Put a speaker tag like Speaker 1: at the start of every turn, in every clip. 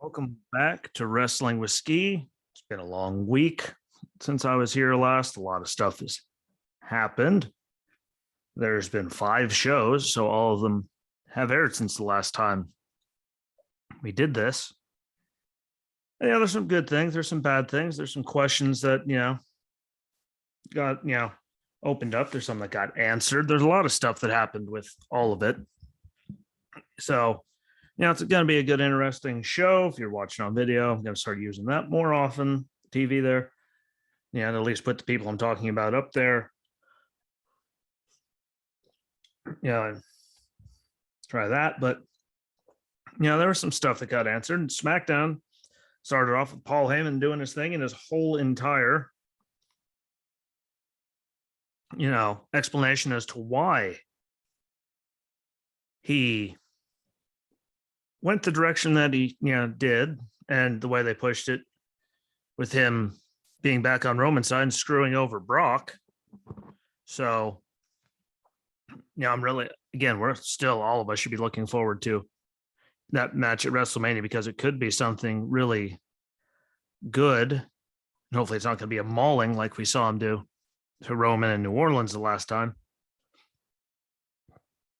Speaker 1: Welcome back to Wrestling with Ski. It's been a long week since I was here last. A lot of stuff has happened. There's been 5 shows, so all of them have aired since the last time we did this. And, yeah, there's some good things. There's some bad things. There's some questions that, got, opened up. There's some that got answered. There's a lot of stuff that happened with all of it. So, it's going to be a good, interesting show. If you're watching on video, I'm going to start using that more often. TV there. And at least put the people I'm talking about up there. Try that. But, there was some stuff that got answered. SmackDown started off with Paul Heyman doing his thing and his whole entire, explanation as to why he went the direction that he, did, and the way they pushed it with him being back on Roman's side and screwing over Brock. So, I'm really, again, we're still, all of us should be looking forward to that match at WrestleMania because it could be something really good. And hopefully it's not going to be a mauling like we saw him do to Roman in New Orleans the last time.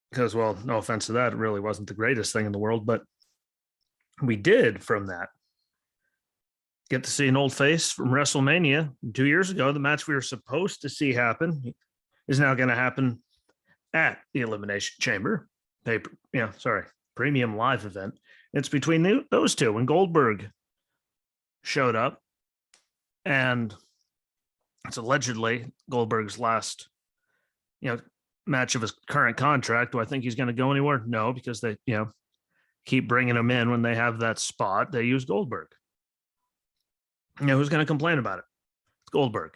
Speaker 1: Because, well, no offense to that, it really wasn't the greatest thing in the world, but we did from that get to see an old face from WrestleMania 2 years ago. The match we were supposed to see happen is now going to happen at the Elimination Chamber premium live event. It's between those two, when Goldberg showed up, and it's allegedly Goldberg's last, match of his current contract. Do I think he's going to go anywhere? No, because they, keep bringing him in when they have that spot. They use Goldberg. Who's going to complain about it? It's Goldberg.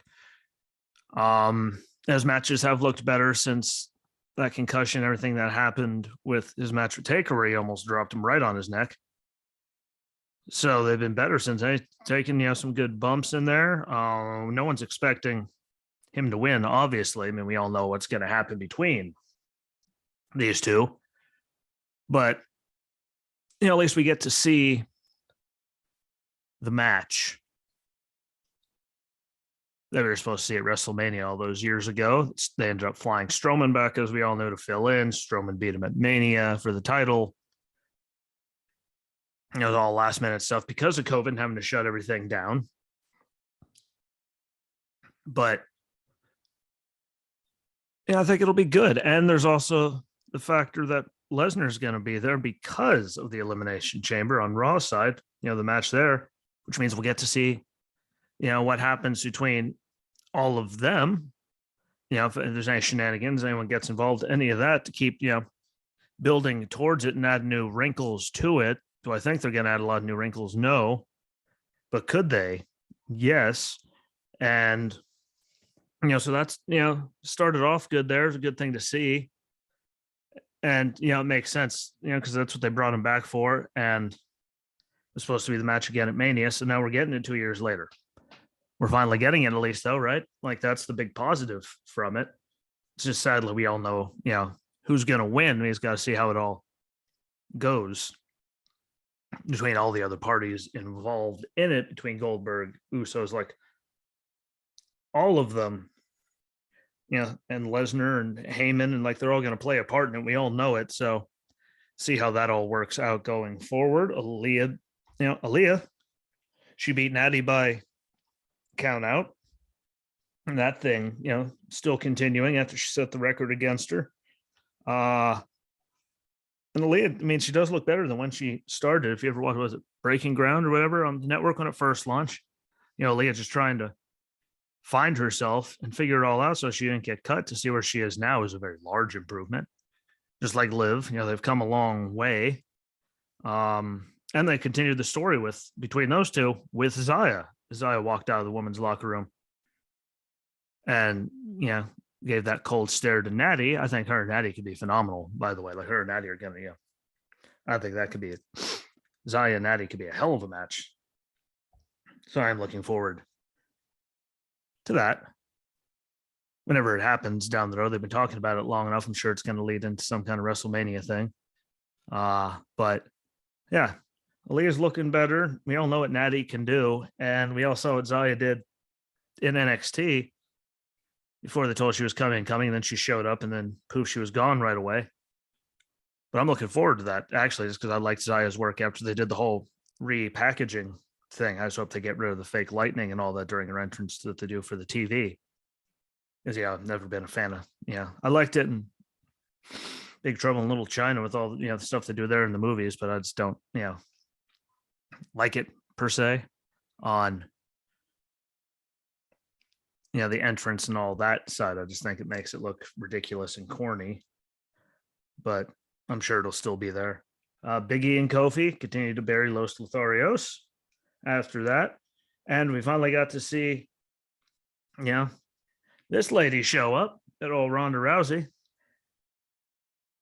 Speaker 1: His matches have looked better since that concussion, everything that happened with his match with Taker, where he almost dropped him right on his neck. So they've been better since. They've taken, some good bumps in there. No one's expecting him to win, obviously. I mean, we all know what's going to happen between these two. But, at least we get to see the match that we were supposed to see at WrestleMania all those years ago. They ended up flying Strowman back, as we all knew, to fill in. Strowman beat him at Mania for the title. It was all last minute stuff because of COVID and having to shut everything down. But I think it'll be good. And there's also the factor that Lesnar's going to be there because of the Elimination Chamber on Raw's side, the match there, which means we'll get to see, what happens between all of them. If there's any shenanigans, anyone gets involved, any of that to keep, building towards it and add new wrinkles to it. Do I think they're going to add a lot of new wrinkles? No. But could they? Yes. And, so that's, started off good there. It's a good thing to see. And, it makes sense, because that's what they brought him back for. And it's supposed to be the match again at Mania. So now we're getting it 2 years later. We're finally getting it, at least, though, right? Like, that's the big positive from it. It's just sadly, we all know, who's going to win. We just got to see how it all goes between all the other parties involved in it, between Goldberg, Usos, like all of them, and Lesnar and Heyman, and like they're all going to play a part in it. We all know it. So see how that all works out going forward. Aaliyah, she beat Natty by count out. And that thing, still continuing after she set the record against her. And Aaliyah, I mean, she does look better than when she started. If you ever watched, was it Breaking Ground or whatever on the network when it first launched? Aaliyah just trying to find herself and figure it all out so she didn't get cut. To see where she is now is a very large improvement. Just like Liv, they've come a long way. And they continued the story between those two with Zaya. Zaya walked out of the women's locker room and, gave that cold stare to Natty. I think her and Natty could be phenomenal, by the way. Like, her and Natty are going to, I think that could be Zaya and Natty could be a hell of a match. So I'm looking forward to that. Whenever it happens down the road, they've been talking about it long enough. I'm sure it's going to lead into some kind of WrestleMania thing. But yeah, Aaliyah's looking better. We all know what Natty can do. And we all saw what Zaya did in NXT before they told her she was coming. And then she showed up and then poof, she was gone right away. But I'm looking forward to that, actually, just because I liked Zaya's work after they did the whole repackaging thing. I just hope they get rid of the fake lightning and all that during her entrance that they do for the TV. Because, yeah, I've never been a fan of, I liked it in Big Trouble in Little China with all, the stuff they do there in the movies, but I just don't, like it per se on, the entrance and all that side. I just think it makes it look ridiculous and corny, but I'm sure it'll still be there. Big E and Kofi continue to bury Los Lotharios after that. And we finally got to see, this lady show up at old Ronda Rousey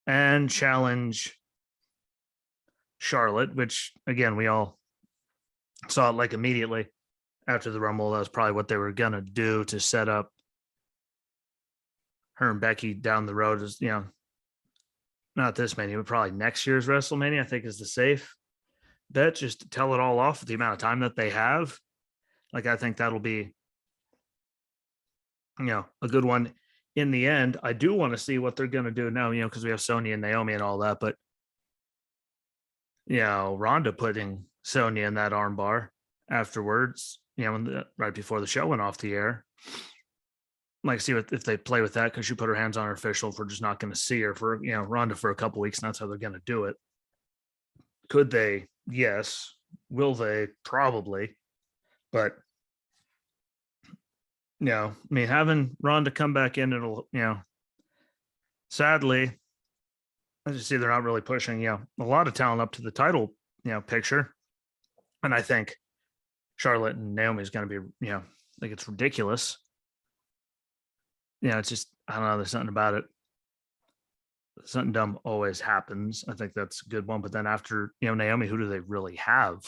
Speaker 1: and challenge Charlotte, which again, we all saw it like immediately after the Rumble. That was probably what they were going to do to set up her and Becky down the road. Is, not this many, but probably next year's WrestleMania, I think is the safe bet, just to tell it all off with the amount of time that they have. Like, I think that'll be, a good one in the end. I do want to see what they're going to do now, because we have Sonya and Naomi and all that, but, Ronda putting Sonya in that armbar afterwards, right before the show went off the air. Like, see if they play with that, because she put her hands on her official if we're just not going to see her for, Ronda for a couple weeks, and that's how they're going to do it. Could they? Yes. Will they? Probably. But, having Ronda come back in, it'll, sadly, I just see they're not really pushing, a lot of talent up to the title, picture. And I think Charlotte and Naomi is going to be, like, it's ridiculous. It's just, I don't know, there's something about it. Something dumb always happens. I think that's a good one. But then after, Naomi, who do they really have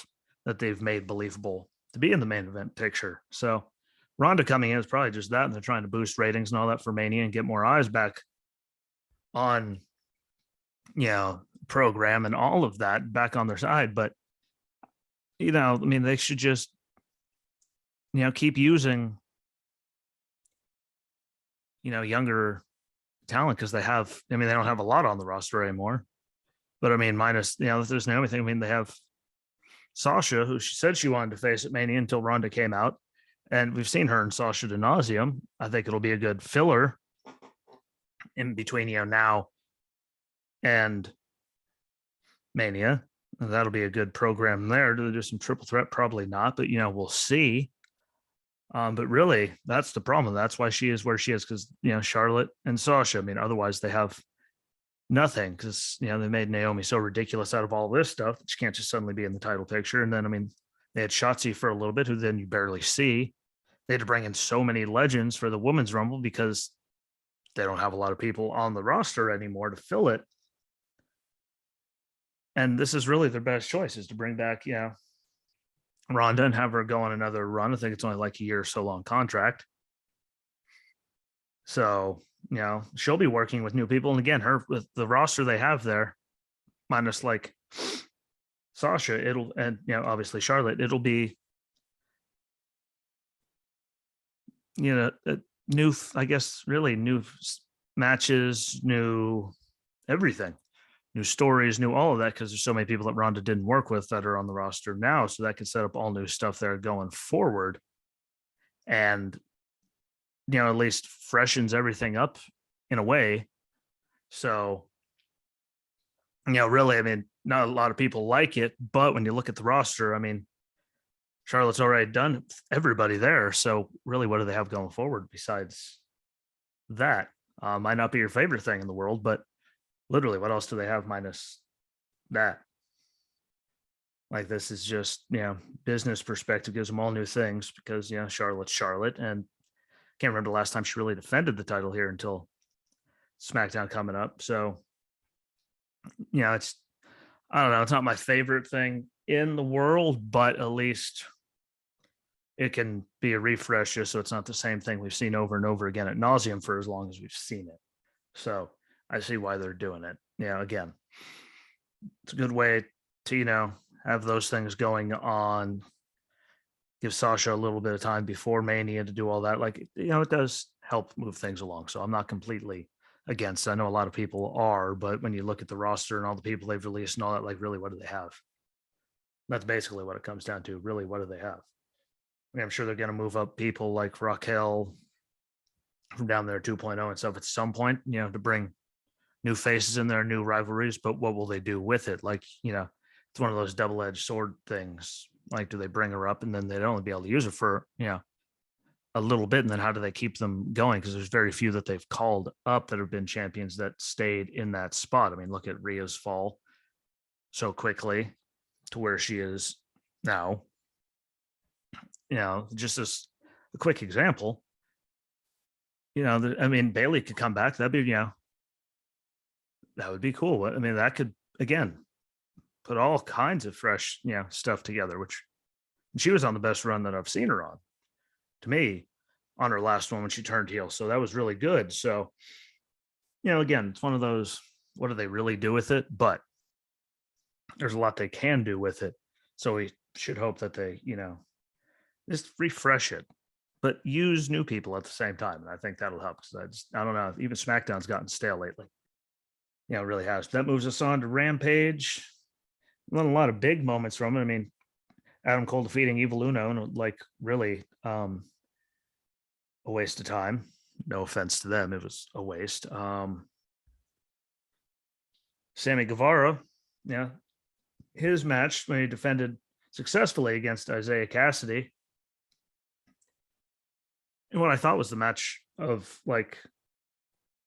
Speaker 1: that they've made believable to be in the main event picture? So Ronda coming in is probably just that. And they're trying to boost ratings and all that for Mania and get more eyes back on, program and all of that back on their side. But, they should just, keep using, younger talent, because they have, they don't have a lot on the roster anymore. But minus, there's Naomi thing. They have Sasha, who she said she wanted to face at Mania until Ronda came out. And we've seen her and Sasha de nauseum. I think it'll be a good filler in between, now and Mania. And that'll be a good program there. Do they do some triple threat? Probably not, but, we'll see. But really, that's the problem. That's why she is where she is, because, Charlotte and Sasha, otherwise they have nothing, because, they made Naomi so ridiculous out of all this stuff that she can't just suddenly be in the title picture. And then, they had Shotzi for a little bit, who then you barely see. They had to bring in so many legends for the Women's Rumble because they don't have a lot of people on the roster anymore to fill it. And this is really their best choice, is to bring back, Ronda and have her go on another run. I think it's only like a year or so long contract. So, she'll be working with new people. And again, her with the roster they have there, minus like Sasha, obviously Charlotte, it'll be, new, I guess, really new matches, new everything. New stories, new all of that, because there's so many people that Ronda didn't work with that are on the roster now. So that can set up all new stuff there going forward. And, at least freshens everything up in a way. So, really, not a lot of people like it, but when you look at the roster, Charlotte's already done everybody there. So really, what do they have going forward besides that? Might not be your favorite thing in the world, but literally, what else do they have minus that? Like, this is just, business perspective gives them all new things, because, Charlotte's Charlotte. And can't remember the last time she really defended the title here until SmackDown coming up. So, it's, I don't know, it's not my favorite thing in the world, but at least it can be a refresh, just so it's not the same thing we've seen over and over again at nauseum for as long as we've seen it. So I see why they're doing it. Again, it's a good way to, have those things going on, give Sasha a little bit of time before Mania to do all that. Like, it does help move things along. So I'm not completely against. I know a lot of people are, but when you look at the roster and all the people they've released and all that, like, really, what do they have? That's basically what it comes down to. Really, what do they have? I mean, I'm sure they're going to move up people like Raquel from down there 2.0 and stuff at some point, to bring new faces in there, new rivalries. But what will they do with it? Like, it's one of those double-edged sword things. Like, do they bring her up and then they'd only be able to use her for, a little bit? And then how do they keep them going? Because there's very few that they've called up that have been champions that stayed in that spot. I mean, look at Rhea's fall so quickly to where she is now. Just as a quick example, I mean, Bailey could come back. That'd be, that would be cool. I mean, that could, again, put all kinds of fresh, stuff together, which she was on the best run that I've seen her on, to me, on her last one when she turned heel. So that was really good. So, again, it's one of those, what do they really do with it? But there's a lot they can do with it. So we should hope that they, just refresh it, but use new people at the same time. And I think that'll help, because I don't know, even SmackDown's gotten stale lately. It really has. That moves us on to Rampage. A lot of big moments from it. I mean, Adam Cole defeating Evil Uno, and like, really a waste of time. No offense to them, it was a waste. Sammy Guevara, his match when he defended successfully against Isaiah Cassidy, and what I thought was the match of, like,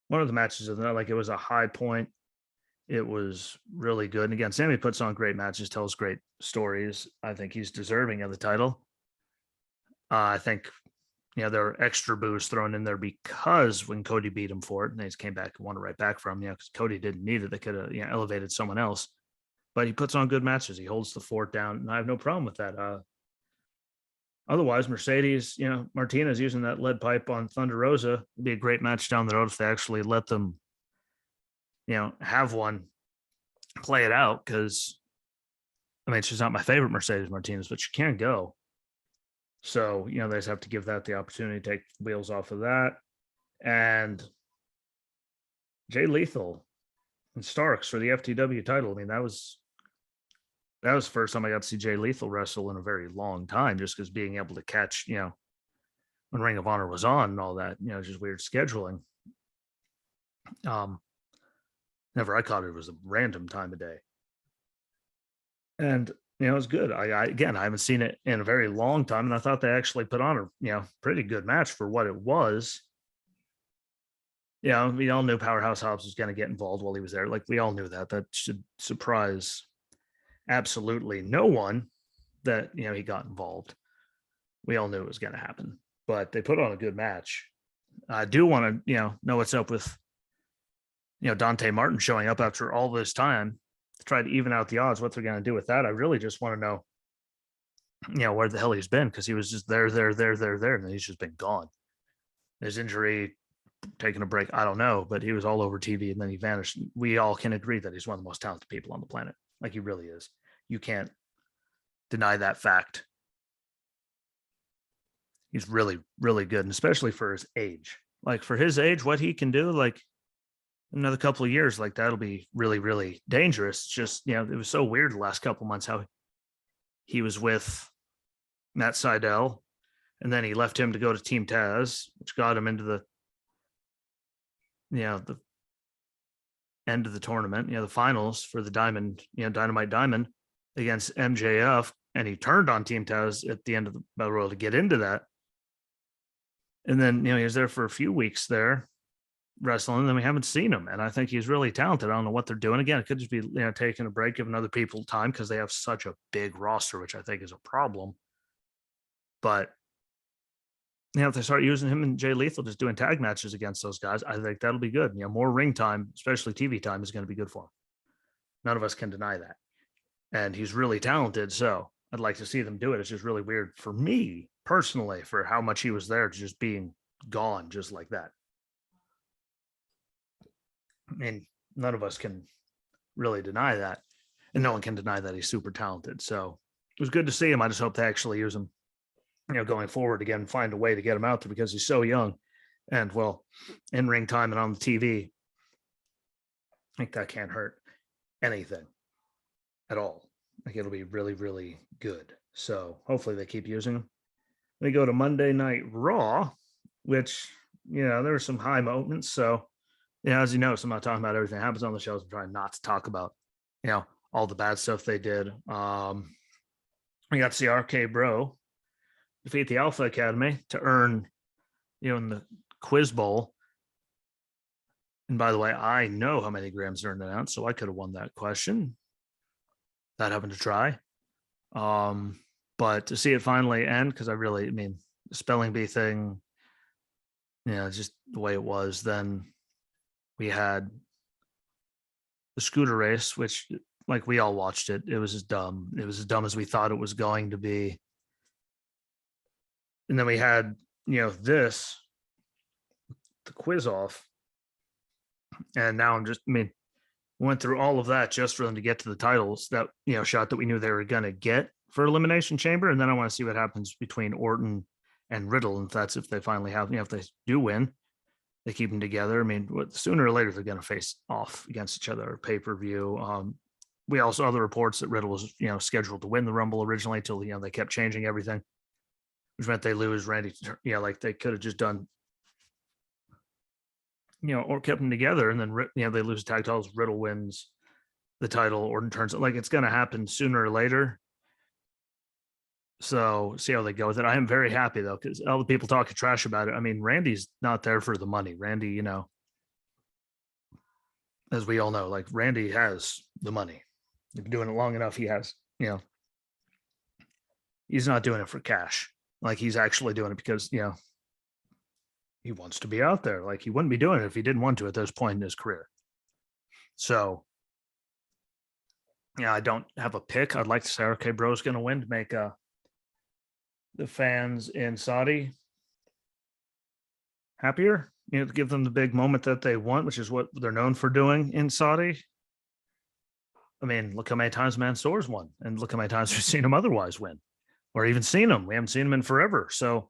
Speaker 1: one of the matches of the night. Like, it was a high point. It was really good. And again, Sammy puts on great matches, tells great stories. I think he's deserving of the title. I think, there are extra boos thrown in there because when Cody beat him for it, and they just came back and won it right back from him, because Cody didn't need it. They could have, elevated someone else. But he puts on good matches. He holds the fort down, and I have no problem with that. Otherwise, Mercedes, Martinez using that lead pipe on Thunder Rosa would be a great match down the road if they actually let them, have one, play it out. Because, I mean, she's not my favorite Mercedes Martinez, but she can go. So, they just have to give that the opportunity to take wheels off of that. And Jay Lethal and Starks for the FTW title. I mean, that was the first time I got to see Jay Lethal wrestle in a very long time, just because being able to catch, when Ring of Honor was on and all that, just weird scheduling. Never I caught it was a random time of day. And, it was good. I haven't seen it in a very long time, and I thought they actually put on a, pretty good match for what it was. We all knew Powerhouse Hobbs was going to get involved while he was there. Like, we all knew that. That should surprise absolutely no one that, he got involved. We all knew it was going to happen, but they put on a good match. I do want to, know what's up with, Dante Martin showing up after all this time to try to even out the odds, what they're going to do with that. I really just want to know, where the hell he's been, because he was just there, and then he's just been gone. His injury, taking a break, I don't know, but he was all over TV and then he vanished. We all can agree that he's one of the most talented people on the planet. Like, he really is. You can't deny that fact. He's really, really good, and especially for his age. Like, for his age, what he can do, like, another couple of years, like, that'll be really, really dangerous. Just, it was so weird the last couple of months how he was with Matt Sydal, and then he left him to go to Team Taz, which got him into the end of the tournament, the finals for the Diamond, Dynamite Diamond against MJF, and he turned on Team Taz at the end of the Battle Royal to get into that. And then, he was there for a few weeks there wrestling, and then we haven't seen him. And I think he's really talented. I don't know what they're doing. Again, it could just be, taking a break, giving other people time, because they have such a big roster, which I think is a problem. But, if they start using him and Jay Lethal just doing tag matches against those guys, I think that'll be good. More ring time, especially TV time, is going to be good for him. None of us can deny that. And he's really talented, so I'd like to see them do it. It's just really weird for me personally, for how much he was there, to just being gone just like that. I mean, none of us can really deny that. and no one can deny that he's super talented. So it was good to see him. I just hope they actually use him, going forward again, find a way to get him out there because he's so young. And well, in ring time and on the TV, I think that can't hurt anything at all. Like it'll be really, really good. So hopefully they keep using him. They go to Monday Night Raw, which, there were some high moments. So, as you know, so I'm not talking about everything that happens on the shows. I'm trying not to talk about, all the bad stuff they did. We got to see RK Bro defeat the Alpha Academy to earn, in the Quiz Bowl. And by the way, I know how many grams are announced, so I could have won that question. That happened to try. But to see it finally end, because the spelling bee thing, just the way it was. Then we had the scooter race, which, like, we all watched it. It was as dumb. It was as dumb as we thought it was going to be. And then we had, the quiz off. And now went through all of that just for them to get to the titles that, shot that we knew they were going to get for Elimination Chamber. And then I want to see what happens between Orton and Riddle. And if they finally have, if they do win, they keep them together. Sooner or later, they're going to face off against each other at pay-per-view. We also saw the reports that Riddle was, scheduled to win the Rumble originally till, they kept changing everything, which meant they lose Randy. Like they could have just done, or kept them together, and then, they lose tag titles. Riddle wins the title. Orton turns it. Like it's going to happen sooner or later. So see how they go with it. I am very happy though, because all the people talking trash about it. Randy's not there for the money. Randy, as we all know, like Randy has the money. He's been doing it long enough. He has, he's not doing it for cash. Like he's actually doing it because, he wants to be out there. Like he wouldn't be doing it if he didn't want to at this point in his career. So, I don't have a pick. I'd like to say RK Bro's going to win to make the fans in Saudi happier, to give them the big moment that they want, which is what they're known for doing in Saudi. Look how many times Mansoor's won, and look how many times we've seen him otherwise win, or even seen him. We haven't seen him in forever. So,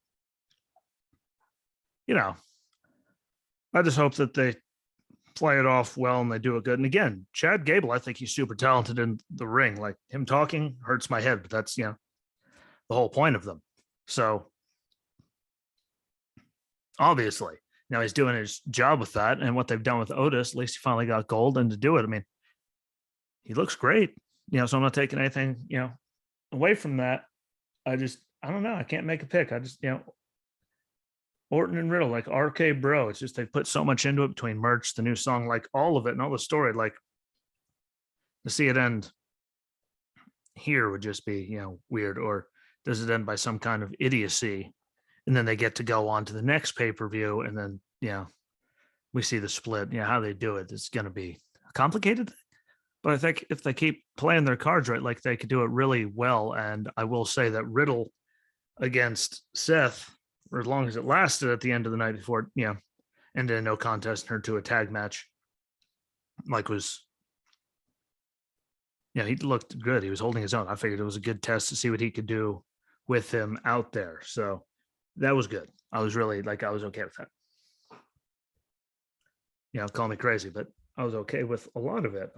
Speaker 1: I just hope that they play it off well and they do it good. And again, Chad Gable, I think he's super talented in the ring. Like him talking hurts my head, but that's, the whole point of them. So obviously now he's doing his job with that, and what they've done with Otis, at least he finally got gold and to do it. He looks great, so I'm not taking anything, away from that. I don't know. I can't make a pick. I just, Orton and Riddle, like RK Bro. It's just they put so much into it between merch, the new song, like all of it, and all the story. Like to see it end here would just be, weird. Or does it end by some kind of idiocy, and then they get to go on to the next pay-per-view, and then we see the split. How they do it, it's going to be complicated. But I think if they keep playing their cards right, like they could do it really well. And I will say that Riddle against Seth, for as long as it lasted at the end of the night before, ended in no contest and turned to a tag match. He looked good. He was holding his own. I figured it was a good test to see what he could do with him out there. So that was good. I was really I was okay with that. Call me crazy, but I was okay with a lot of it.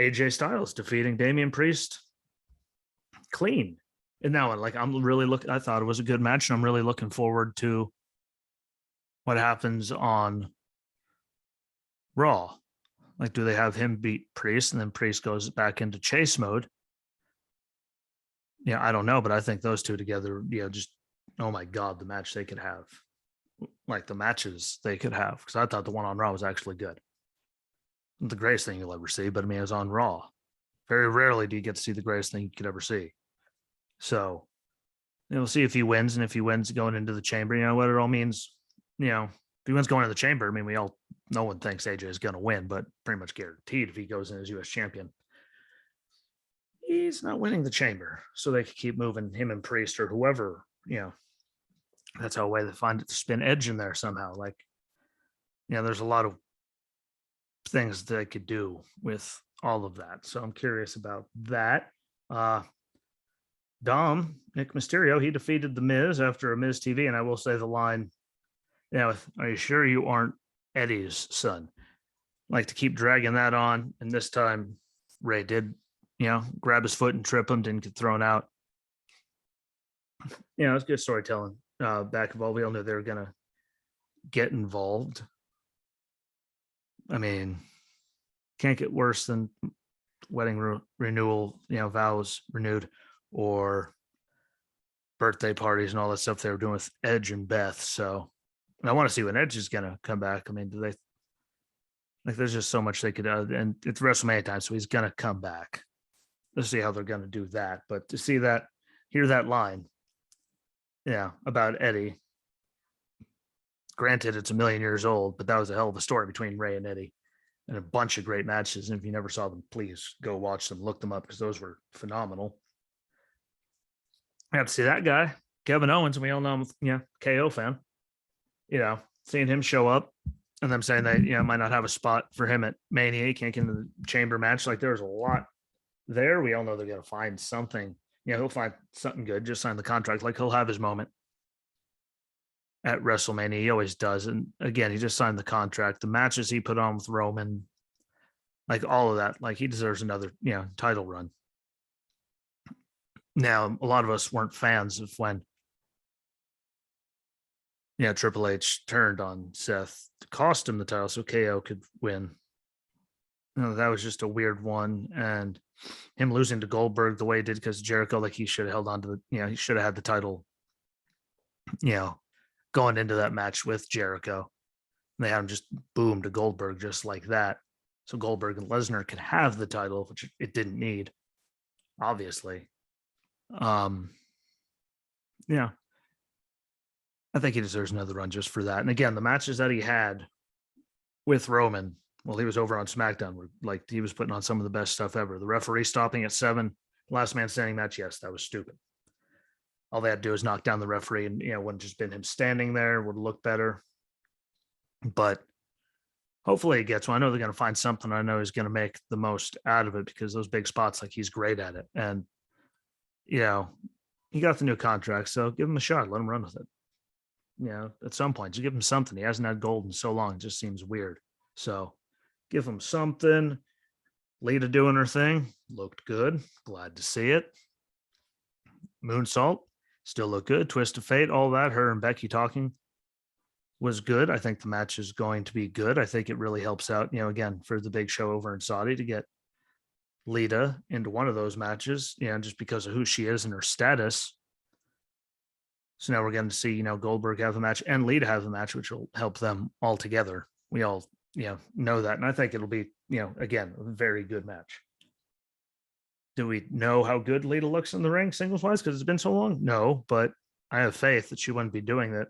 Speaker 1: AJ Styles defeating Damian Priest clean. And now, I'm really I thought it was a good match, and I'm really looking forward to what happens on Raw. Like, do they have him beat Priest, and then Priest goes back into chase mode? I don't know, but I think those two together, just, oh my God, the match they could have. Like the matches they could have, because I thought the one on Raw was actually good. Not the greatest thing you'll ever see, but it was on Raw. Very rarely do you get to see the greatest thing you could ever see. So we'll see if he wins, and if he wins going into the chamber, what it all means. If he wins going into the chamber, no one thinks AJ is going to win, but pretty much guaranteed if he goes in as U.S. champion, he's not winning the chamber. So they could keep moving him and Priest or whoever, that's how way they find it to spin Edge in there somehow. There's a lot of things they could do with all of that. So I'm curious about that. Dom, Nick Mysterio, he defeated The Miz after a Miz TV. And I will say the line, are you sure you aren't Eddie's son? Like to keep dragging that on. And this time, Ray did, grab his foot and trip him, didn't get thrown out. It's good storytelling. Back of all, we all knew they were going to get involved. I mean, can't get worse than wedding renewal, vows renewed, or birthday parties and all that stuff they were doing with Edge and Beth. So, and I want to see when Edge is going to come back. I mean, do they like? There's just so much they could, and it's WrestleMania time, so he's going to come back. Let's see how they're going to do that. But to see that, hear that line, about Eddie. Granted, it's a million years old, but that was a hell of a story between Ray and Eddie, and a bunch of great matches. And if you never saw them, please go watch them, look them up, because those were phenomenal. I have to see that guy, Kevin Owens, and we all know him, KO fan. Seeing him show up and them saying that, might not have a spot for him at Mania, he can't get into the chamber match. Like there's a lot there. We all know they're going to find something. He'll find something good. Just sign the contract. Like he'll have his moment at WrestleMania. He always does. And again, he just signed the contract. The matches he put on with Roman, like all of that, like he deserves another, title run. Now, a lot of us weren't fans of when, Triple H turned on Seth to cost him the title so KO could win. That was just a weird one. And him losing to Goldberg the way he did because Jericho, like he should have held on to he should have had the title, going into that match with Jericho. And they had him just boom to Goldberg just like that. So Goldberg and Lesnar could have the title, which it didn't need, obviously. I think he deserves another run just for that. And again, the matches that he had with Roman, well, he was over on SmackDown, where like he was putting on some of the best stuff ever. The referee stopping at 7, last man standing match, yes, that was stupid. All they had to do is knock down the referee, and wouldn't just been him standing there, would look better. But hopefully he gets one. I know they're going to find something. I know he's going to make the most out of it, because those big spots, like he's great at it. And he got the new contract, so give him a shot. Let him run with it. At some point, just give him something. He hasn't had gold in so long. It just seems weird. So give him something. Lita doing her thing. Looked good. Glad to see it. Moonsault. Still look good. Twist of Fate. All that. Her and Becky talking was good. I think the match is going to be good. I think it really helps out, again, for the big show over in Saudi to get Lita into one of those matches, just because of who she is and her status. So now we're going to see, Goldberg have a match and Lita have a match, which will help them all together. We all, know that. And I think it'll be, again, a very good match. Do we know how good Lita looks in the ring singles wise? Because it's been so long? No, but I have faith that she wouldn't be doing that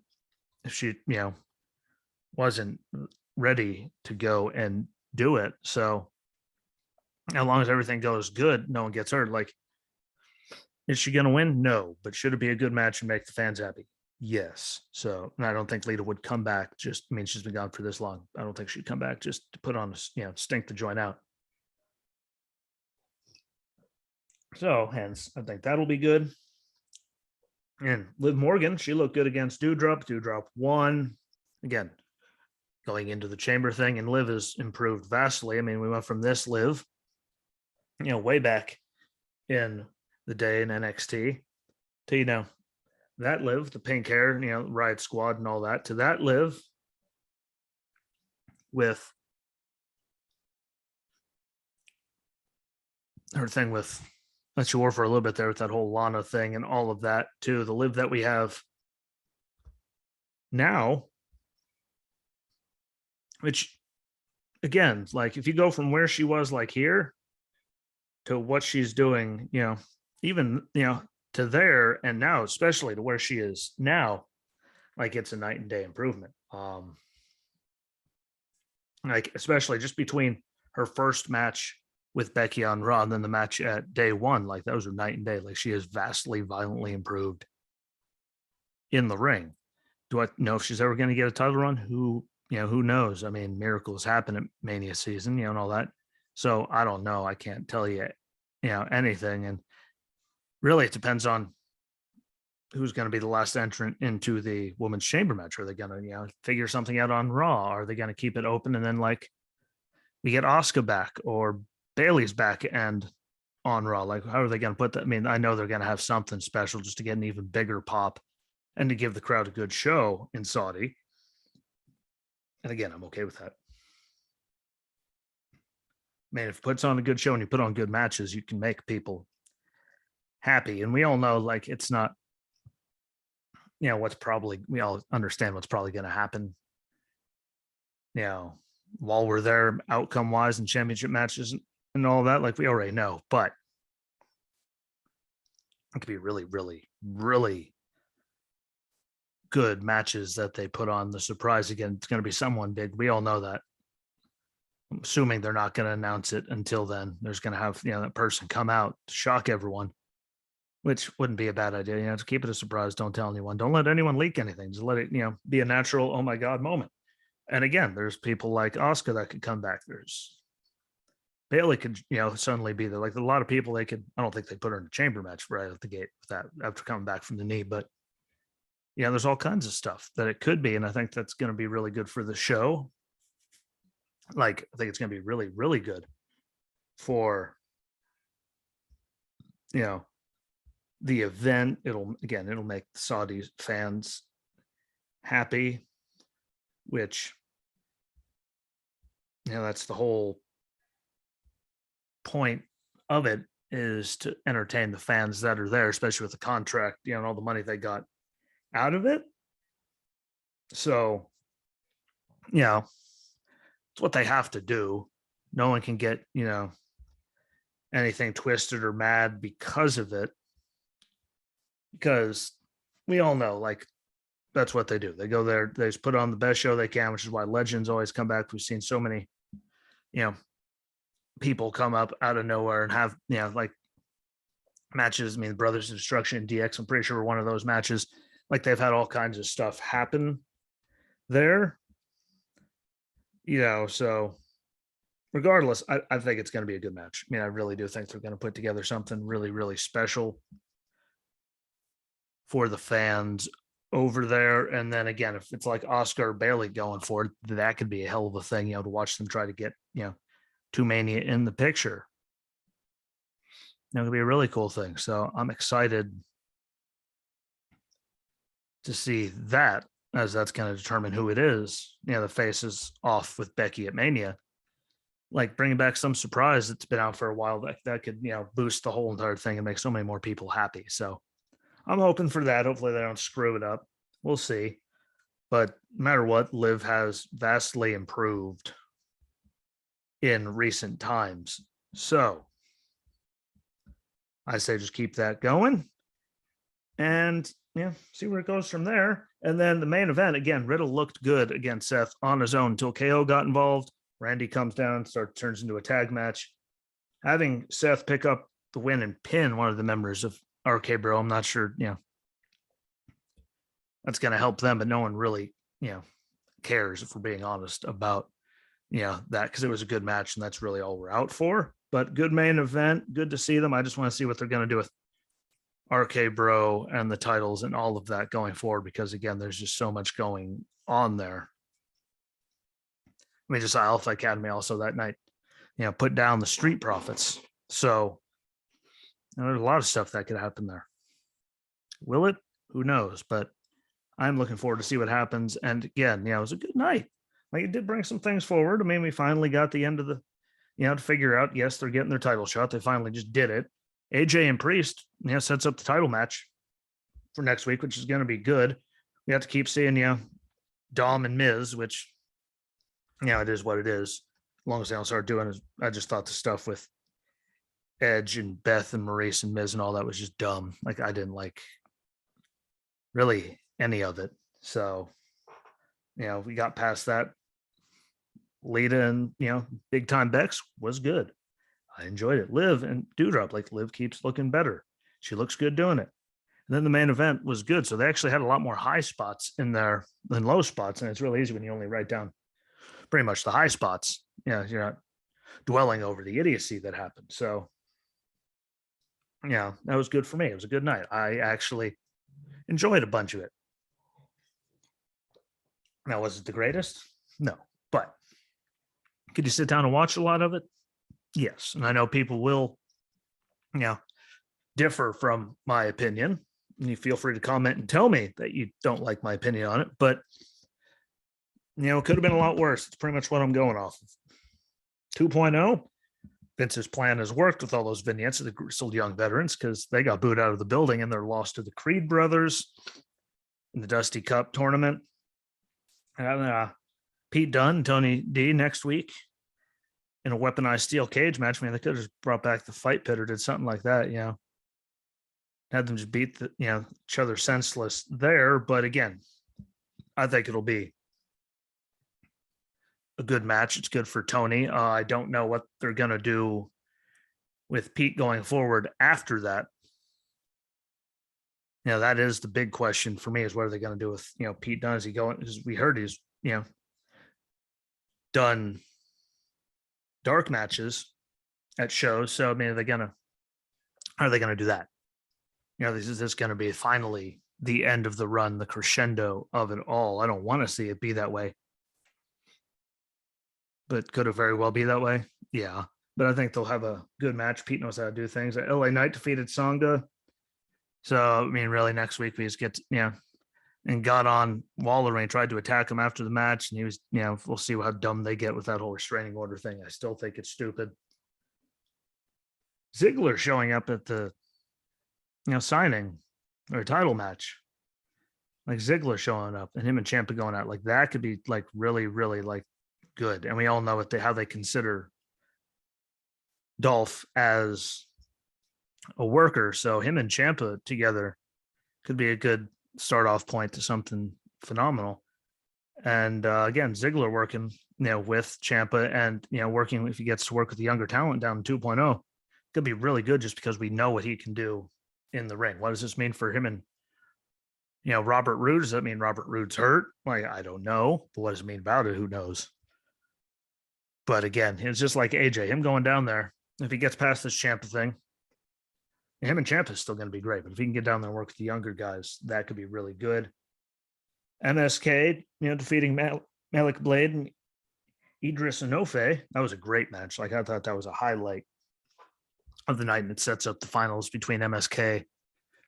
Speaker 1: if she, wasn't ready to go and do it. So as long as everything goes good, no one gets hurt. Like, is she going to win? No. But should it be a good match and make the fans happy? Yes. So, and I don't think Lita would come back. She's been gone for this long. I don't think she'd come back just to put on, stink the joint out. So, hence, I think that'll be good. And Liv Morgan, she looked good against Doudrop. Doudrop won. Again, going into the chamber thing, and Liv has improved vastly. I mean, we went from this Liv, way back in the day in NXT to, that Liv, the pink hair, Riot Squad and all that, to that Liv with her thing with that she wore for a little bit there with that whole Lana thing and all of that, to the Liv that we have now, which again, like if you go from where she was like here to what she's doing, even, to there and now, especially to where she is now, like it's a night and day improvement. Like especially just between her first match with Becky on Raw and then the match at day one, like those are night and day. Like she is vastly, violently improved in the ring. Do I know if she's ever going to get a title run? Who knows? I mean, miracles happen at Mania season, and all that. So I don't know. I can't tell you, anything. And really, it depends on who's going to be the last entrant into the women's chamber match. Are they going to, figure something out on Raw? Are they going to keep it open and then like we get Asuka back or Bailey's back and on Raw? Like, how are they going to put that? I mean, I know they're going to have something special just to get an even bigger pop and to give the crowd a good show in Saudi. And again, I'm okay with that. Man, if it puts on a good show and you put on good matches, you can make people happy. And we all know, like, it's not, what's probably, we all understand what's probably going to happen, while we're there, outcome wise and championship matches and all that. Like, we already know, but it could be really, really, really good matches that they put on. The surprise again, it's going to be someone big. We all know that. I'm assuming they're not going to announce it until then. There's going to have, that person come out to shock everyone, which wouldn't be a bad idea. To keep it a surprise. Don't tell anyone. Don't let anyone leak anything. Just let it, be a natural, oh my God moment. And again, there's people like Asuka that could come back. There's Bailey could, suddenly be there. Like a lot of people, I don't think they put her in a chamber match right at the gate with that after coming back from the knee, but there's all kinds of stuff that it could be. And I think that's going to be really good for the show. Like, I think it's going to be really, really good for, the event. It'll make the Saudi fans happy, which, that's the whole point of it, is to entertain the fans that are there, especially with the contract, and all the money they got out of it. So, it's what they have to do. No one can get, anything twisted or mad because of it, because we all know, like, that's what they do. They go there, they just put on the best show they can, which is why legends always come back. We've seen so many, people come up out of nowhere and have, like matches. I mean, the Brothers of Destruction and DX, I'm pretty sure were one of those matches. Like, they've had all kinds of stuff happen there. So regardless, I think it's going to be a good match. I mean, I really do think they're going to put together something really, really special for the fans over there. And then again, if it's like Oscar or Bailey going for it, that could be a hell of a thing, to watch them try to get, to Mania in the picture. It could be a really cool thing. So I'm excited to see that, as that's going to determine who it is. The face is off with Becky at Mania. Like, bringing back some surprise that's been out for a while that could, boost the whole entire thing and make so many more people happy. So I'm hoping for that. Hopefully they don't screw it up. We'll see. But no matter what, Liv has vastly improved in recent times. So I say just keep that going and see where it goes from there. And then the main event, again, Riddle looked good against Seth on his own until KO got involved. Randy comes down, turns into a tag match. Having Seth pick up the win and pin one of the members of RK Bro, I'm not sure, that's going to help them, but no one really, cares, if we're being honest, about, that, because it was a good match and that's really all we're out for. But good main event, good to see them. I just want to see what they're going to do with RK Bro and the titles and all of that going forward, because again, there's just so much going on there. I mean, just Alpha Academy also that night, put down the Street Profits. So there's a lot of stuff that could happen there. Will it? Who knows? But I'm looking forward to see what happens. And again, it was a good night. Like, it did bring some things forward. I mean, we finally got the end of the, to figure out, yes, they're getting their title shot. They finally just did it. AJ and Priest, sets up the title match for next week, which is going to be good. We have to keep seeing, Dom and Miz, which, it is what it is. As long as they don't start doing it, I just thought the stuff with Edge and Beth and Maurice and Miz and all that was just dumb. Like, I didn't like really any of it. So, we got past that. Lita and, Big Time Bex was good. I enjoyed it. Liv and Doudrop, like, Liv keeps looking better. She looks good doing it. And then the main event was good. So they actually had a lot more high spots in there than low spots. And it's really easy when you only write down pretty much the high spots. You're not dwelling over the idiocy that happened. So, yeah, that was good for me. It was a good night. I actually enjoyed a bunch of it. Now, was it the greatest? No, but could you sit down and watch a lot of it? Yes. And I know people will, you know, differ from my opinion. And you feel free to comment and tell me that you don't like my opinion on it. But, it could have been a lot worse. It's pretty much what I'm going off of. 2.0, Vince's plan has worked with all those vignettes of the grizzled young veterans because they got booed out of the building and they're lost to the Creed brothers in the Dusty Cup tournament. And Pete Dunne, Tony D next week in a weaponized steel cage match. Man, they could have just brought back the fight pit or did something like that, had them just beat each other senseless there. But again, I think it'll be a good match. It's good for Tony. I don't know what they're going to do with Pete going forward after that. That is the big question for me, is what are they going to do with, Pete Dunne? Is he going, because we heard he's, done dark matches at shows. So, I mean, are they going to do that? Is this going to be finally the end of the run, the crescendo of it all? I don't want to see it be that way, but could it very well be that way? Yeah. But I think they'll have a good match. Pete knows how to do things. LA Knight defeated Songa. So, I mean, really next week we just get, and got on Waller and tried to attack him after the match. And he was, we'll see how dumb they get with that whole restraining order thing. I still think it's stupid. Ziggler showing up at the, signing or a title match. Like Ziggler showing up and him and Ciampa going out, like that could be like really, really like good. And we all know how they consider Dolph as a worker. So him and Ciampa together could be a good start off point to something phenomenal. And again, Ziggler working, with Ciampa and, working, if he gets to work with the younger talent down in 2.0, could be really good just because we know what he can do in the ring. What does this mean for him and, Robert Roode? Does that mean Robert Roode's hurt? Like, I don't know. But what does it mean about it? Who knows? But again, it's just like AJ, him going down there, if he gets past this Ciampa thing, him and Ciampa is still going to be great. But if he can get down there and work with the younger guys, that could be really good. MSK, defeating Malik Blade and Idris Enofe. That was a great match. Like, I thought that was a highlight of the night, and it sets up the finals between MSK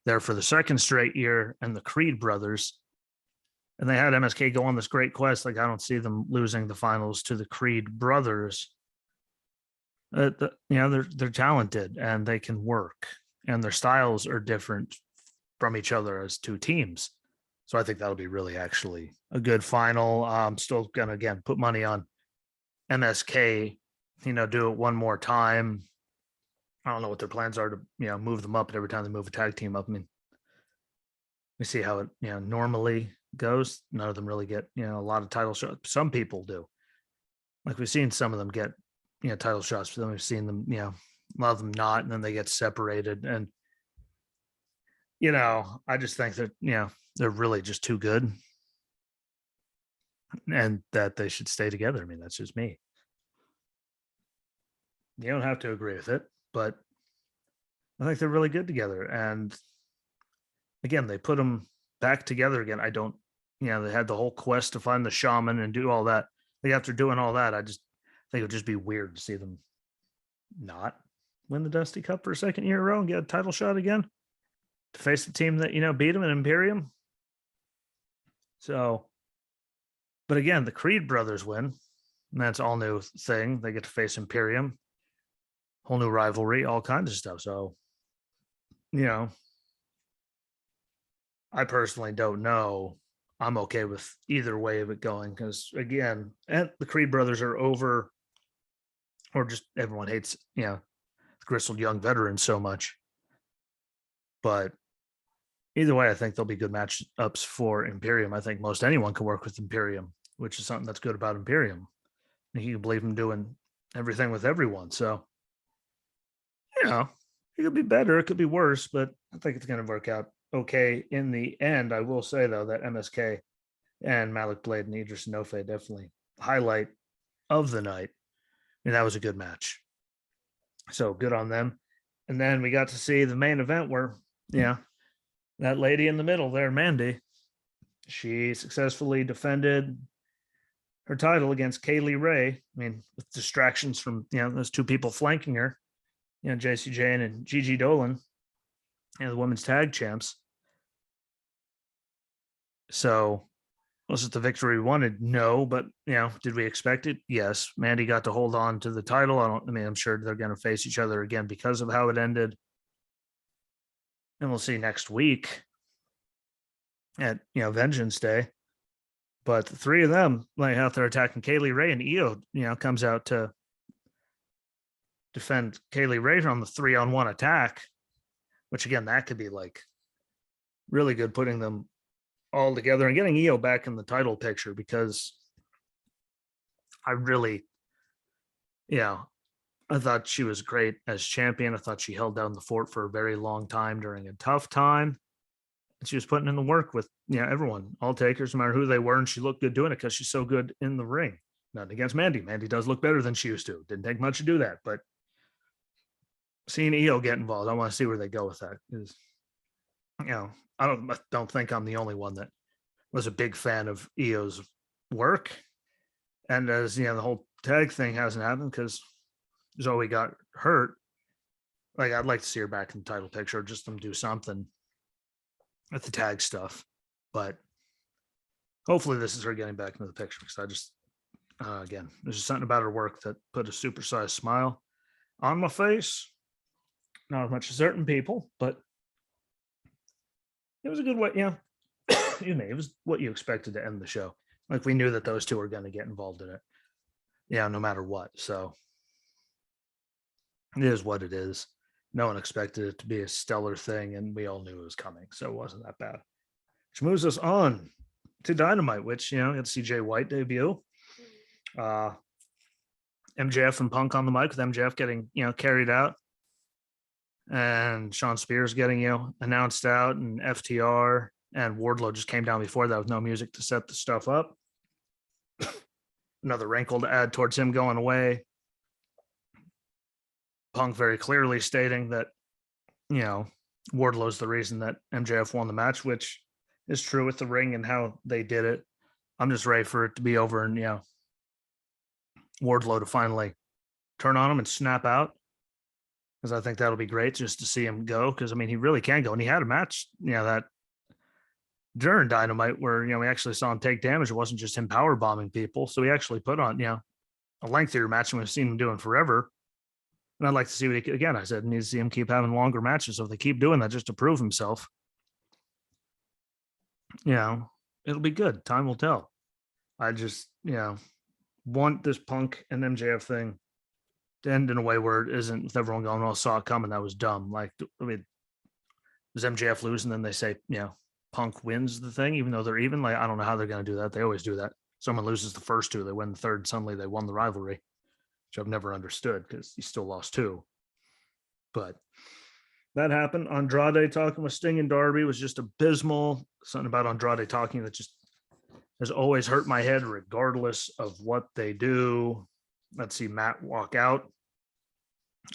Speaker 1: there for the second straight year and the Creed brothers. And they had MSK go on this great quest. Like, I don't see them losing the finals to the Creed brothers. They're talented and they can work, and their styles are different from each other as two teams. So I think that'll be really actually a good final. I'm still going to, again, put money on MSK, do it one more time. I don't know what their plans are to, move them up. And every time they move a tag team up, I mean, we see how it, normally goes. None of them really get, a lot of title shots. Some people do. Like, we've seen some of them get, title shots, but then we've seen them, a lot of them not, and then they get separated. And, I just think that, they're really just too good and that they should stay together. I mean, that's just me. You don't have to agree with it, but I think they're really good together. And again, they put them back together again. I don't, they had the whole quest to find the shaman and do all that. Like, after doing all that, I just think it would just be weird to see them not win the Dusty Cup for a second year in a row and get a title shot again to face the team that, beat them in Imperium. So, but again, the Creed brothers win, and that's all new thing. They get to face Imperium, whole new rivalry, all kinds of stuff. So, I personally don't know. I'm okay with either way of it going because, again, and the Creed brothers are over, or just everyone hates, the grizzled young veterans so much. But either way, I think there'll be good matchups for Imperium. I think most anyone can work with Imperium, which is something that's good about Imperium. And you can believe them doing everything with everyone. So, it could be better, it could be worse, but I think it's going to work out okay in the end. I will say, though, that MSK and Malik Blade and Idris Enofe definitely highlight of the night. mean, that was a good match. So good on them. And then we got to see the main event where, yeah, that lady in the middle there, Mandy, she successfully defended her title against Kaylee Ray. I mean, with distractions from, those two people flanking her, JC Jane and Gigi Dolan, the women's tag champs. So was it the victory we wanted? No, but did we expect it? Yes. Mandy got to hold on to the title. I'm sure they're going to face each other again because of how it ended. And we'll see next week at Vengeance Day. But the three of them, like out there attacking Kaylee Ray, and Io, comes out to defend Kaylee Ray on the 3-on-1 attack, which again, that could be like really good, putting them all together and getting Io back in the title picture, because I really, I thought she was great as champion. I thought she held down the fort for a very long time during a tough time. And she was putting in the work with, everyone, all takers, no matter who they were. And she looked good doing it because she's so good in the ring. Nothing against Mandy. Mandy does look better than she used to. Didn't take much to do that. But seeing Io get involved, I want to see where they go with that. Because, I don't think I'm the only one that was a big fan of Io's work. And as, the whole tag thing hasn't happened because Zoe got hurt. Like, I'd like to see her back in the title picture, just them do something with the tag stuff. But hopefully this is her getting back into the picture, because I just, again, there's just something about her work that put a supersized smile on my face. Not as much as certain people, but it was a good way. Excuse me. It was what you expected to end the show. Like, we knew that those two were going to get involved in it. No matter what. So it is what it is. No one expected it to be a stellar thing, and we all knew it was coming, so it wasn't that bad. Which moves us on to Dynamite, which, got CJ White debut. MJF and Punk on the mic, with MJF getting, carried out, and Sean Spears getting, announced out, and FTR and Wardlow just came down before that with no music to set the stuff up. Another wrinkle to add towards him going away. Punk very clearly stating that, Wardlow's the reason that MJF won the match, which is true with the ring and how they did it. I'm just ready for it to be over and, Wardlow to finally turn on him and snap out, because I think that'll be great just to see him go, because, he really can go. And he had a match, that during Dynamite where, we actually saw him take damage. It wasn't just him power bombing people. So he actually put on, a lengthier match than we've seen him doing forever. And I'd like to see what again, I said, need to see him keep having longer matches. So if they keep doing that just to prove himself, it'll be good. Time will tell. I just, want this Punk and MJF thing to end in a way where it isn't with everyone going, "Oh, saw it coming. That was dumb." Like, does MJF lose and then they say, Punk wins the thing, even though they're even? Like, I don't know how they're going to do that. They always do that. Someone loses the first two, they win the third. Suddenly they won the rivalry, which I've never understood, because he still lost two. But that happened. Andrade talking with Sting and Darby was just abysmal. Something about Andrade talking that just has always hurt my head, regardless of what they do. Let's see Matt walk out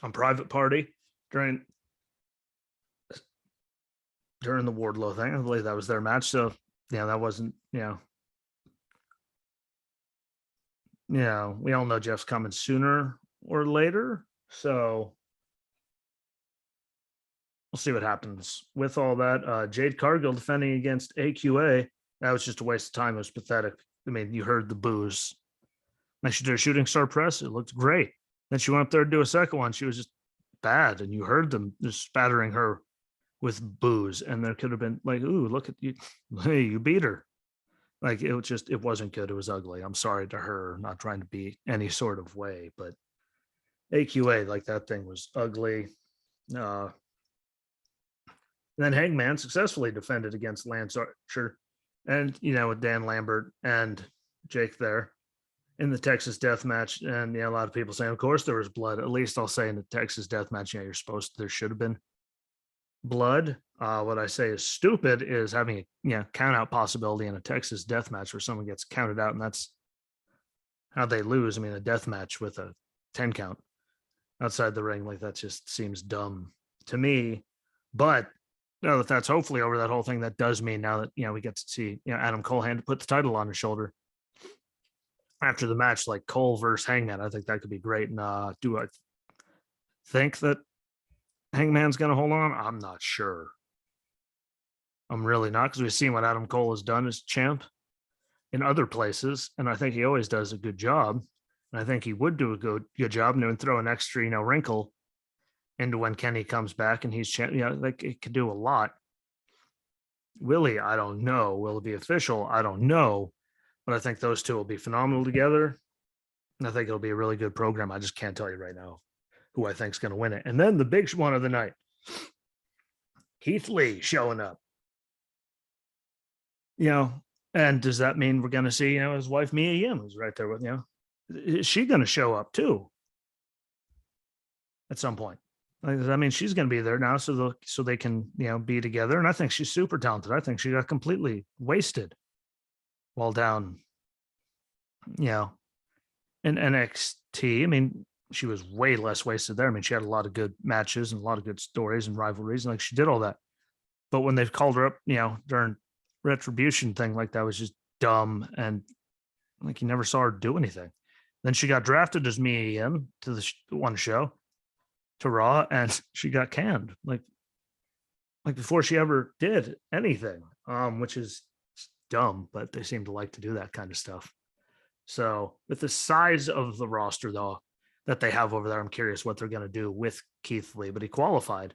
Speaker 1: on Private Party during the Wardlow thing. I believe that was their match. So, that wasn't, we all know Jeff's coming sooner or later. So we'll see what happens with all that. Jade Cargill defending against AQA. That was just a waste of time. It was pathetic. You heard the boos. Then she did a shooting star press. It looked great. Then she went up there to do a second one. She was just bad. And you heard them just spattering her with boos. And there could have been like, "Ooh, look at you. Hey, you beat her." Like, it wasn't good. It was ugly. I'm sorry to her, not trying to be any sort of way, but AQA, like, that thing was ugly. And then Hangman successfully defended against Lance Archer, and, with Dan Lambert and Jake there in the Texas death match. And a lot of people saying, of course there was blood. At least I'll say in the Texas death match, there should have been blood. What I say is stupid is having a count out possibility in a Texas death match where someone gets counted out, and that's how they lose. A death match with a 10 count outside the ring. Like that just seems dumb to me. But now that that's hopefully over that whole thing, that does mean now that we get to see Adam Cole hand to put the title on his shoulder after the match, like Cole versus Hangman. I think that could be great. And do I think that Hangman's going to hold on? I'm not sure. I'm really not, because we've seen what Adam Cole has done as champ in other places, and I think he always does a good job. And I think he would do a good job and would throw an extra wrinkle into when Kenny comes back and he's champ. Like it could do a lot. Will he? I don't know. Will it be official? I don't know. But I think those two will be phenomenal together. And I think it'll be a really good program. I just can't tell you right now who I think is going to win it. And then the big one of the night, Keith Lee showing up. And does that mean we're going to see, his wife, Mia Yim, who's right there with, is she going to show up too at some point? I mean, she's going to be there now so they can, be together. And I think she's super talented. I think she got completely wasted while down, in NXT. I mean, she was way less wasted there. I mean, she had a lot of good matches and a lot of good stories and rivalries, and like she did all that. But when they've called her up, during Retribution thing, like that was just dumb, and like you never saw her do anything. Then she got drafted as Mia Yim to the one show to Raw, and she got canned like before she ever did anything, which is dumb, but they seem to like to do that kind of stuff. So with the size of the roster though that they have over there, I'm curious what they're going to do with Keith Lee. But he qualified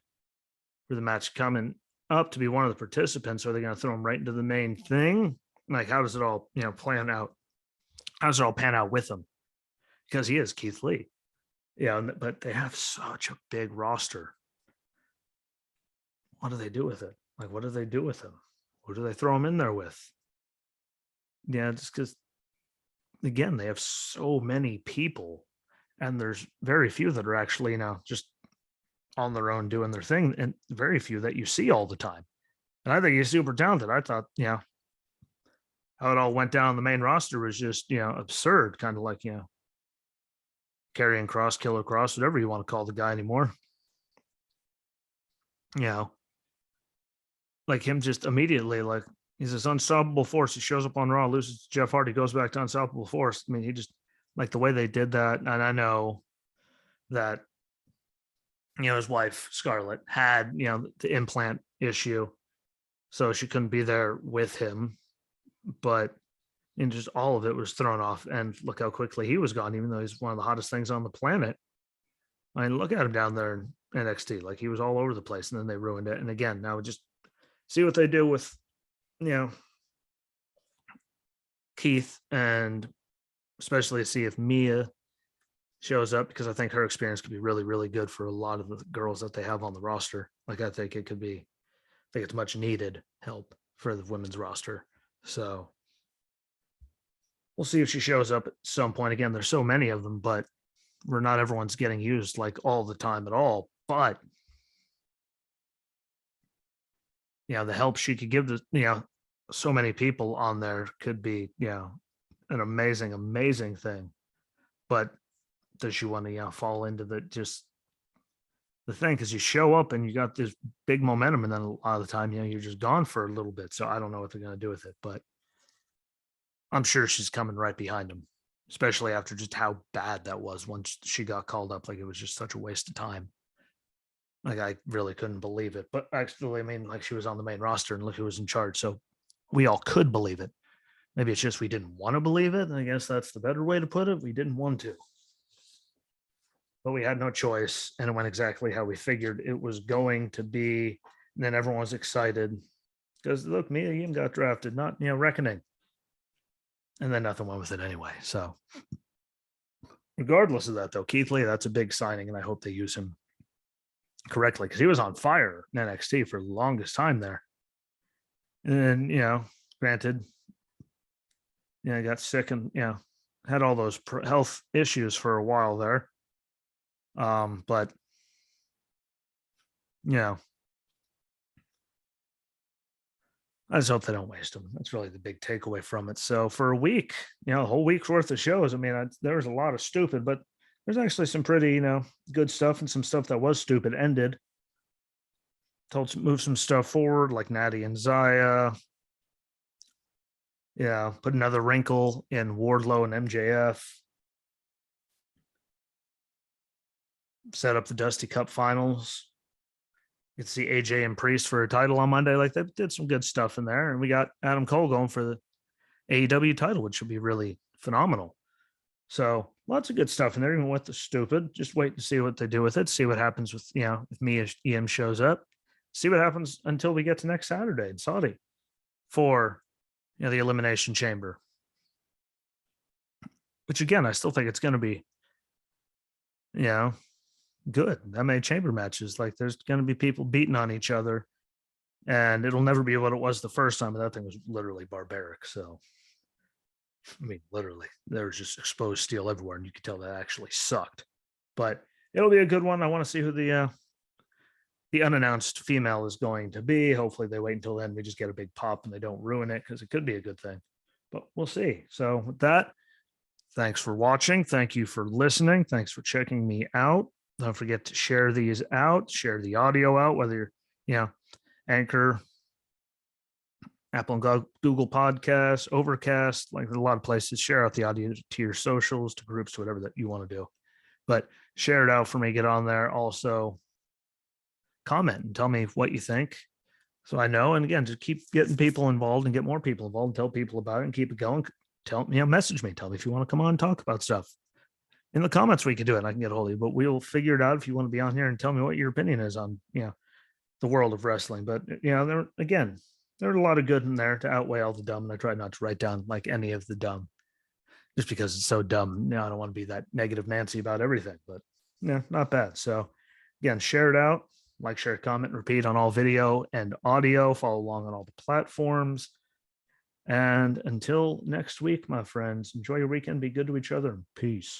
Speaker 1: for the match coming up to be one of the participants. Are they going to throw him right into the main thing? Like, how does it all plan out? How does it all pan out with him? Because he is Keith Lee, but they have such a big roster. What do they do with it? Like, what do they do with him? Who do they throw him in there with? Just because, again, they have so many people, and there's very few that are actually just on their own doing their thing, and very few that you see all the time. And I think he's super talented. I thought, how it all went down the main roster was just, absurd, kind of like, Karrion Kross, Killer Kross, whatever you want to call the guy anymore. Like him just immediately, like he's this unstoppable force. He shows up on Raw, loses to Jeff Hardy, goes back to unstoppable force. I mean, he just, like the way they did that. And I know that, his wife, Scarlett, had, the implant issue, so she couldn't be there with him. But just all of it was thrown off. And look how quickly he was gone, even though he's one of the hottest things on the planet. I mean, look at him down there in NXT. Like he was all over the place, and then they ruined it. And again, now just see what they do with, Keith, and especially see if Mia shows up, because I think her experience could be really, really good for a lot of the girls that they have on the roster. Like I think it could be, I think it's much needed help for the women's roster. So we'll see if she shows up at some point. Again, there's so many of them, but not everyone's getting used like all the time at all. But the help she could give so many people on there could be, an amazing, amazing thing. But does she want to, fall into the thing? Because you show up and you got this big momentum, and then a lot of the time, you're just gone for a little bit. So I don't know what they're going to do with it, but I'm sure she's coming right behind him, especially after just how bad that was once she got called up. Like it was just such a waste of time. Like I really couldn't believe it. But actually, I mean, like she was on the main roster and look who was in charge. So we all could believe it. Maybe it's just we didn't want to believe it. I guess that's the better way to put it. We didn't want to. But we had no choice, and it went exactly how we figured it was going to be. And then everyone was excited because look, Mia Yim got drafted, not Reckoning, and then nothing went with it anyway. So, regardless of that, though, Keith Lee, that's a big signing, and I hope they use him correctly because he was on fire in NXT for the longest time there. And then, granted, he got sick and had all those health issues for a while there. But I just hope they don't waste them. That's really the big takeaway from it. So for a week, a whole week's worth of shows. I mean, there was a lot of stupid, but there's actually some pretty, good stuff, and some stuff that was stupid ended. Told move some stuff forward, like Natty and Zaya. Yeah, put another wrinkle in Wardlow and MJF. Set up the Dusty Cup finals. You can see AJ and Priest for a title on Monday. Like, they did some good stuff in there. And we got Adam Cole going for the AEW title, which should be really phenomenal. So lots of good stuff in there, even with the stupid. Just wait to see what they do with it. See what happens with, if Mia EM shows up. See what happens until we get to next Saturday in Saudi for, the Elimination Chamber. Which, again, I still think it's going to be, good. That many chamber matches. Like, there's going to be people beating on each other, and it'll never be what it was the first time. But that thing was literally barbaric. So, I mean, literally, there was just exposed steel everywhere, and you could tell that actually sucked. But it'll be a good one. I want to see who the unannounced female is going to be. Hopefully, they wait until then. We just get a big pop and they don't ruin it, because it could be a good thing. But we'll see. So with that, thanks for watching. Thank you for listening. Thanks for checking me out. Don't forget to share these out, share the audio out, whether you're, Anchor, Apple and Google Podcasts, Overcast, like, there's a lot of places. Share out the audio to your socials, to groups, to whatever that you want to do. But share it out for me. Get on there. Also, comment and tell me what you think, so I know. And again, just keep getting people involved and get more people involved, and tell people about it and keep it going. Tell me, message me. Tell me if you want to come on and talk about stuff. In the comments, we can do it. I can get a hold of you, but we'll figure it out if you want to be on here and tell me what your opinion is on, the world of wrestling. But, there are a lot of good in there to outweigh all the dumb. And I try not to write down like any of the dumb, just because it's so dumb. I don't want to be that negative Nancy about everything, but not bad. So again, share it out, like, share, comment, repeat on all video and audio. Follow along on all the platforms. And until next week, my friends, enjoy your weekend. Be good to each other. Peace.